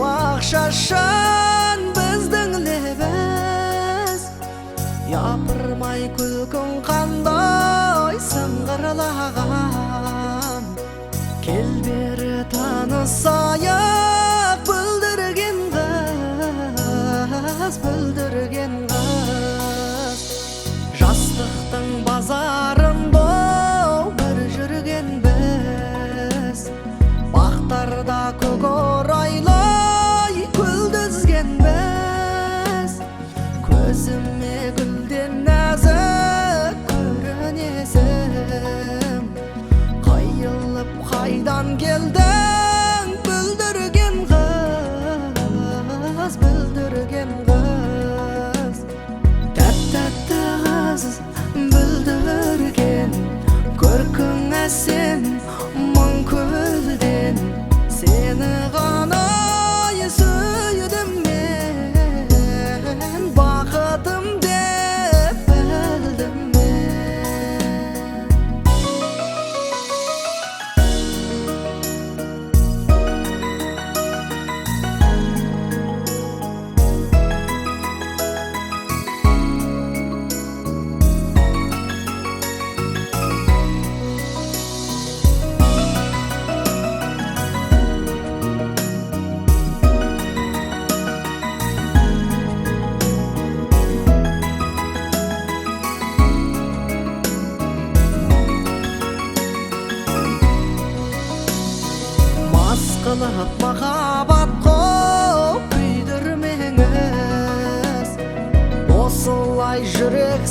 Akşaşan bizden lebez Yapırmay külkün kanday sыңғырлаған Kel beri tanısayak Bildirgen kız Жастықтың базарында бір жүрген біз Бақтарда көкорайлай күлдізген біз Көзіме гүлден нәзік көрінесің Қайылып қайдан келдің бүлдірген қыз Тәтті қыз бүлдірген көркің әсем мың көлден Сені ғана сүйдім мен бақытым деп білдім Қылып махаббатқа күйдірмеңіз Осылай жүрек